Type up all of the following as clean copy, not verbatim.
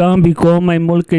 का भी कौम ऐं मुल्क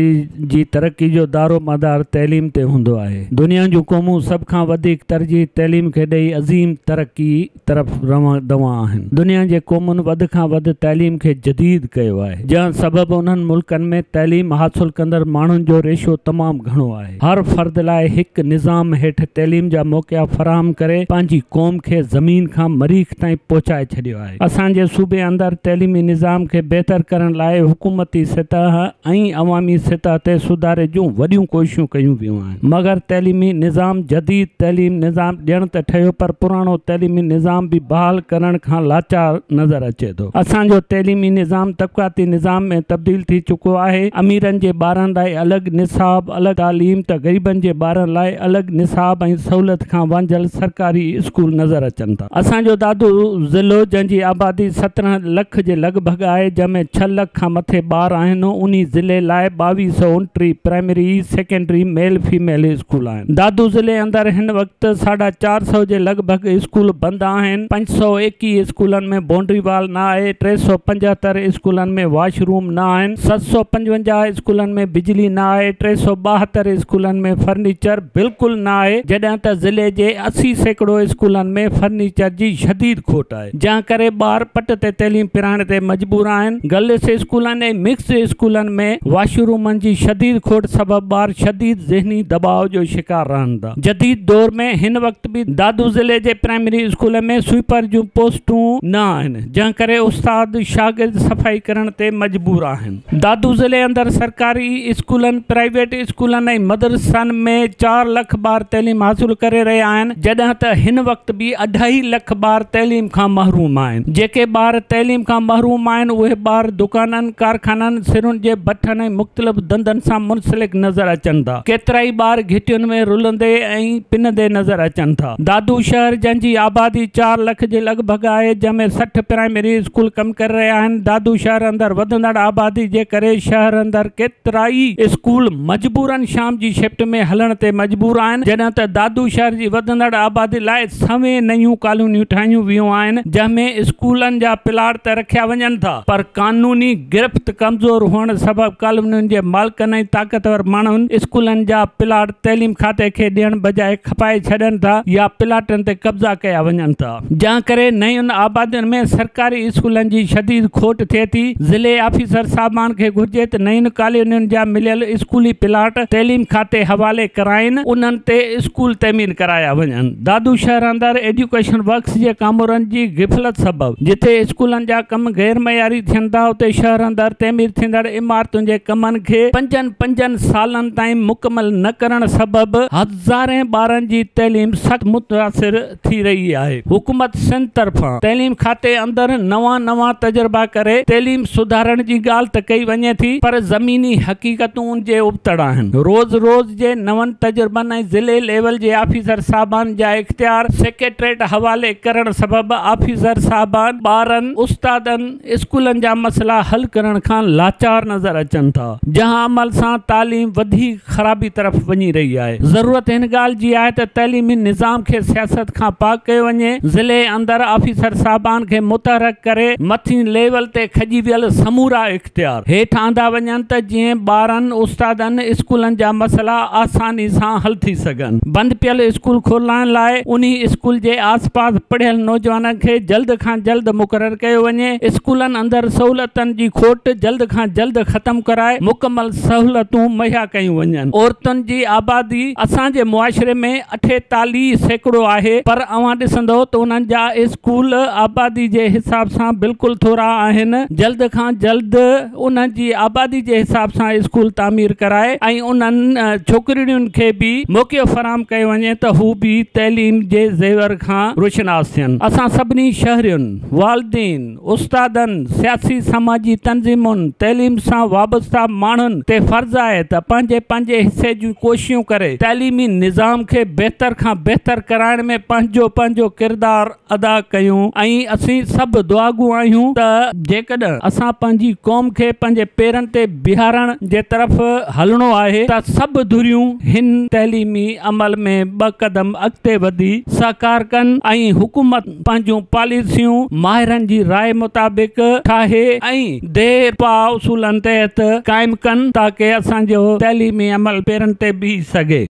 जी तरक्की जो दारो मदार तैलीम ते हूंदो आहे। दुनिया जूं क़ौमूं सभ खां वधीक तरजीह तैलीम खे ॾेई अज़ीम तरक्की तरफ़ रवंदवा आहिनि। दुनिया जे क़ौमुनि वधि खां वधि तैलीम खे जदीद कयो आहे, जंहिं सबबि उन्हनि मुल्कनि में तैलीम हासिल कंदड़ माण्हुनि जो रेशो तमामु घणो आहे। हर फ़र्द लाइ हिकु निज़ाम हेठि तैलीम जा मौक़िया फराहम करे पंहिंजी क़ौम खे ज़मीन खां मरीख़ ताईं पहुचाए छॾियो आहे। असांजे सूबे अंदरि तैलीमी निज़ाम खे बहितर करण लाइ हुकूमती सतह ऐं अवामी सतह ते सुधारे जूं वॾियूं कोशिशूं कयूं वियूं आहिनि, मगर तैलीमी निज़ाम जदीद तैलीम निज़ाम ॾियण त ठहियो, पर पुराणो तैलीमी निज़ाम बि बहाल करण खां लाचार नज़र अचे थो। असांजो तैलीमी निज़ाम तबक़ाती निज़ाम में तब्दील थी चुको आहे। अमीरनि जे ॿारनि लाइ अलॻि निसाब, अलॻि तालीम, त ग़रीबनि जे ॿारनि लाइ अलॻि निसाब ऐं सहूलियत खां वांझल सरकारी स्कूल नज़र अचनि था। असांजो दादू ज़िलो, जंहिंजी आबादी 17 लख जे लॻभॻि आहे, जंहिंमें 6 लख खां मथे ॿार आहिनि, उन ज़िले लाइ 2229 primary secondary male female school आहिनि। दादू ज़िले अंदरि हिन वक़्तु 450 जे लॻभॻि स्कूल बंदि आहिनि। 521 स्कूलनि में बाउंड्री वाल न आहे, 375 स्कूलनि में वॉशरूम न आहिनि, 755 स्कूलनि में बिजली न आहे, 372 स्कूलनि में फर्नीचर बिल्कुलु न आहे, जॾहिं त ज़िले जे 80% स्कूलनि में फर्नीचर जी शदीद खोट आहे, जंहिं करे ॿार पट ते तैलीम पिराइण ते मजबूर आहिनि। गर्ल्स स्कूलनि ऐं मिक्स स्कूलनि में वॉशरूमनि जी शदीद खोट सबबि ॿार शदीद ज़हनी दबाव जो शिकार रहनि था। जदीद दौर में हिन वक़्तु बि दादू ज़िले जे प्राइमरी स्कूल में स्वीपर जूं पोस्टूं न आहिनि, जंहिं करे उस्ताद शागिर्द सफ़ाई करण ते मजबूर आहिनि। दादू ज़िले अंदरि सरकारी स्कूलनि, प्राइवेट स्कूलनि ऐं मदरसनि में 4 लख ॿार तैलीम हासिल करे रहिया आहिनि, जॾहिं त हिन वक़्तु बि 2.5 लख ॿार तैलीम खां महरूम आहिनि। जेके ॿार तैलीम खां महरूम आहिनि, उहे ॿार दुकाननि, कारखाननि, सिरुनि जे भठनि ऐं मुख़्तलिफ़ धंधनि सां मुंसलिक नज़र अचनि था। केतिरा ई ॿार घिटियुनि में रुलंदे ऐं पिनंदे नज़र अचनि था। दादू शहर, जंहिंजी आबादी 4 लख जे लॻभॻि आहे, जंहिंमें 60 प्राइमरी स्कूल कमु करे रहिया आहिनि। दादू शहर अंदरि वधंदड़ आबादी जे करे शहर अंदरि केतिरा ई स्कूल मजबूरन शाम जी शिफ्ट में हलण ते मजबूर आहिनि, जॾहिं त दादू शहर जी वधंदड़ आबादी लाइ सवें नयूं कॉलोनियूं ठाहियूं वियूं आहिनि, जंहिंमें स्कूलनि जा प्लाट त रखिया वञनि था, पर कानूनी गिरफ़्त कमज़ोर हुअण सबबि कॉलोनियुनि जे मालिकनि ऐं ताक़तवर माण्हुनि स्कूलनि जा प्लाट तैलीम खाते खे ॾियण बजाए खपाए छॾनि था या प्लाटनि ते कब्ज़ा कया वञनि था, जंहिं करे नयुनि आबादियुनि में सरकारी स्कूलनि जी शदीद खोट थिए थी। ज़िले ऑफिसर साहबान खे घुर्जे त नयुनि कॉलोनियुनि जा मिलियल स्कूली प्लाट तैलीम खाते हवाले कराइनि, उन्हनि ते स्कूल तमीर कराया वञनि। दादू शहर अंदरि एजुकेशन वर्क्स जे कामोरनि जी ग़िफ़लत सबबि जिथे स्कूलनि जा कम गैर मयारी थियनि था, उते शहर अंदरि तमीर थींदड़ इमारतुनि जे कमनि खे 5 सालनि ताईं मुकमल न करण सबबि हज़ारें ॿारनि जी तैलीम सख़्त मुतासिर थी रही आहे। हुकूमत सिंध तरफ़ां तैलीम खाते अंदरि नवां तजुर्बा करे तैलीम सुधारण जी ॻाल्हि त कई वञे थी, पर ज़मीनी हक़ीक़तूं उन जे उबतड़ आहिनि। रोज़ जे नवनि तजुर्बनि ऐं ज़िले लेवल जे ऑफिसर साहबान जा इख्तियार सेक्रेटरेट हवाले करण सबबि ऑफिसर साहबान ॿारनि, उस्तादनि, स्कूलनि जा मसइला हल करण खां लाचार नज़र अचनि था, जहां अमल सां तालीम वधीक ख़राबी तरफ़ वञी रही आहे। ज़रूरत हिन ॻाल्हि जी आहे त तैलीमी निज़ाम खे सियासत खां पाक कयो वञे। ज़िले अंदरि ऑफिसर साहबान खे मुतहरक करे मथीं लेवल ते खजी वियल समूरा इख्तियार हेठि आंदा वञनि त जीअं ॿारनि, उस्तादनि, स्कूलनि जा मसइला आसानी सां हल थी सघनि। बंदि पियल स्कूल खोलाइण लाइ उन स्कूल जे आसपास पढ़ियल नौजवाननि खे जल्द खां जल्द मुक़ररु कयो वञे। स्कूलनि अंदरि सहूलियतनि जी खोट जल्द खां जल्द ख़तमु कराए मुकमल सहूलियतूं मुहैया कयूं वञनि। औरतुनि जी आबादी असांजे मुआशिरे में 48% आहे, पर अवां ॾिसंदो त उन्हनि जा स्कूल आबादी जे हिसाब सां बिल्कुलु थोरा आहिनि। जल्द खां जल्द उन्हनि जी आबादी जे हिसाब सां स्कूल तामीर कराए ऐं उन्हनि छोकिरियुनि खे बि मौक़ियो फराहम कयो वञे त हू बि तैलीम जे ज़ेवर खां रोशनास थियनि। असां सभिनी शहरियुनि, वालिदीन, उस्तादनि, सियासी समाजी तंज़ीमुनि, तैलीम सां वाबस्ता माण्हुनि ते फ़र्ज़ आहे त पंहिंजे हिसे जूं कोशिशूं करे तैलीमी निज़ाम खे बहितर खां बहितर कराइण में पंहिंजो किरदारु अदा कयूं ऐं असीं सभु दुआगू आहियूं त जेकॾहिं असां पंहिंजी क़ौम खे पंहिंजे पेरनि ते बीहारण जे तरफ़ हलणो आहे त सभु धुरियूं हिन तैलीमी अमल में 2 क़दम अॻिते वधी सहकार कनि ऐं हुकूमत पंहिंजूं पॉलिसियूं माहिरनि जी राय मुताबिक़ ठाहे ऐं देर पा उसूलनि उन्हनि तहत क़ाइमु कनि ताकी असांजो तइलीमी अमल पेरनि ते बीह सघे।